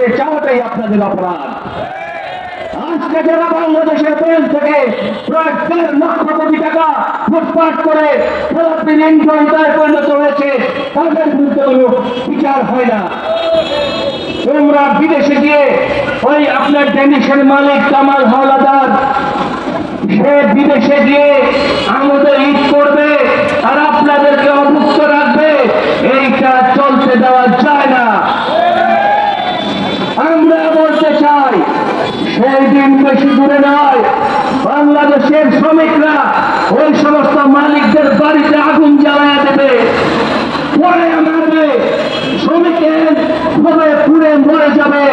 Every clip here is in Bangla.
বাঁচতে চাওয়াটাই আপনাদের অপরাধ। আজকে যারা বাংলাদেশের তেল থেকে প্রায় 1.5 লক্ষ কোটি টাকা লুটপাট করে ফিলিস্তিন এনজয়দায় পরিণত হয়েছে, তাদের বিরুদ্ধে কোনো বিচার হয় না। তোমরা বিদেশে গিয়ে ওই আপনার ডেনিশের মালিক কামাল হাওলাদার, সে বিদেশে গিয়ে আমাদের ঈদ করবে আর আপনাদেরকে অভুক্ত রাখবে, এইটা চলতে দেওয়া যায় না। আমরা বলতে চাই সেই দিন বেশি দূরে নয়, বাংলাদেশের শ্রমিকরা ওই সমস্ত মালিকদের বাড়িতে আগুন জ্বালায়া দেবে, পরে মারবে, শ্রমিকের ভাবে পুড়ে মরে যাবে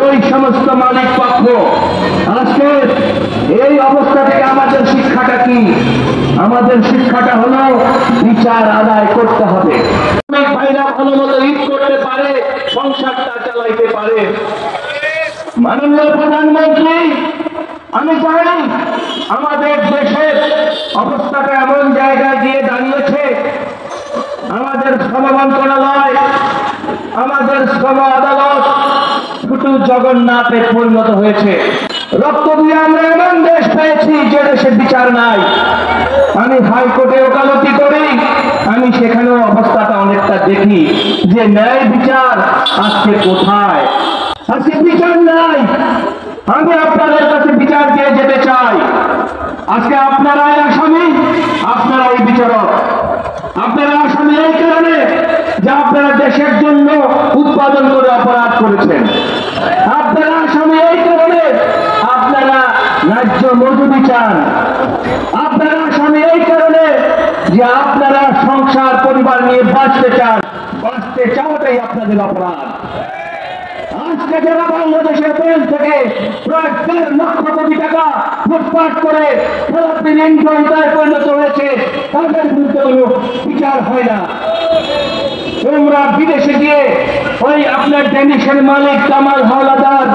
ওই সমস্ত মালিক পক্ষ। আজকে এই অবস্থা থেকে আমাদের শিক্ষাটা কি? আমাদের শিক্ষাটা হলো বিচার আদায় করতে হবে। অনেক ভাইরা ভালো মতো ঈদ করতে পারে, সংসারটা চালাইতে পারে। মাননীয় প্রধানমন্ত্রী, আমি জানি আমাদের দেশের অবস্থাটা এমন জায়গায় গিয়ে দাঁড়িয়েছে, আমাদের শ্রম মন্ত্রণালয়, আমাদের শ্রম আদালত শুধু জগন্নাথে পরিণত হয়েছে। রক্ত দিয়ে আমরা এমন দেশ পেয়েছি যে দেশে বিচার নাই। আমি হাইকোর্টে ওকালতি করি, আমি সেখানেও অবস্থাটা অনেকটা দেখি যে ন্যায় বিচার আজকে কোথায়, আজকে বিচার নাই। আমি আপনাদের কাছে বিচার দিয়ে যেতে চাই। আজকে আপনারাই আসামি, আপনারাই বিচারক। আপনারা আসামি এই কারণে যে আপনারা দেশের জন্য উৎপাদন করে অপরাধ করেছেন। আপনারা আসামি এই কারণে আপনারা ন্যায্য মজুরি চান। আপনারা আসামি এই কারণে যে আপনারা সংসার পরিবার নিয়ে বাঁচতে চান। বাঁচতে চাওয়াটাই আপনাদের অপরাধ। আজকে যারা বাংলাদেশের তেল থেকে প্রায় 1.5 লক্ষ কোটি টাকা লুটপাট করে ফিলিস্তিন এনজয়দায় পরিণত হয়েছে, তাদের বিরুদ্ধে কোনো বিচার হয় না। তোমরা বিদেশে গিয়ে ওই আপনার ডেনিশের মালিক কামাল হাওলাদার,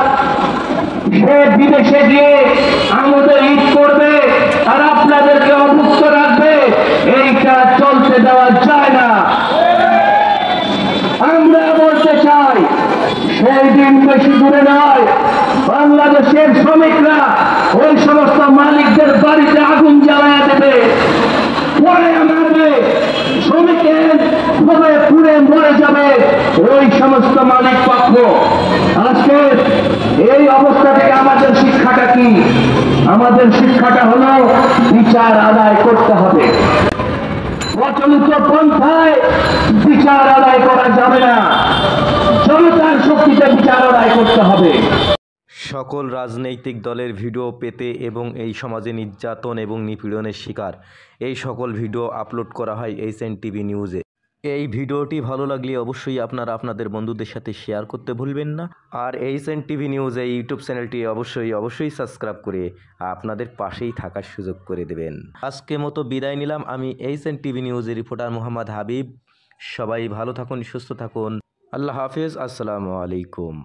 সে বিদেশে গিয়ে আমাদের ঈদ করবে আর আপনাদেরকে অভুক্ত রাখবে, এইটা চলতে দেওয়া যায় না। আমরা বলতে চাই সেই দিন বেশি দূরে নয়, বাংলাদেশের শ্রমিকরা ওই সমস্ত মালিকদের বাড়িতে আগুন জ্বালায়া দেবে, পরে মারবে, শ্রমিকের ভাবে পুড়ে মরে যাবে ওই সমস্ত মালিক পক্ষ। আজকে এই অবস্থা থেকে আমাদের শিক্ষাটা কি? আমাদের শিক্ষাটা হলো বিচার আদায় করতে হবে। প্রচলিত পন্থায় বিচার আদায় করা যাবে না, জনতার শক্তিতে বিচার আদায় করতে হবে। সকল রাজনৈতিক দলের ভিডিও পেতে এবং এই সমাজে নির্যাতন এবং নিপীড়নের শিকার এই সকল ভিডিও আপলোড করা হয় এইচএন টিভি নিউজে। এই ভিডিওটি ভালো লাগলে অবশ্যই আপনারা আপনাদের বন্ধুদের সাথে শেয়ার করতে ভুলবেন না। আর এইচএন টিভি নিউজ এই ইউটিউব চ্যানেলটি অবশ্যই সাবস্ক্রাইব করে আপনাদের পাশেই থাকার সুযোগ করে দেবেন। আজকে মতো বিদায় নিলাম। আমি এইচএন টিভি নিউজের রিপোর্টার মোহাম্মদ হাবিব। সবাই ভালো থাকুন, সুস্থ থাকুন। আল্লাহ হাফেজ। আসসালামু আলাইকুম।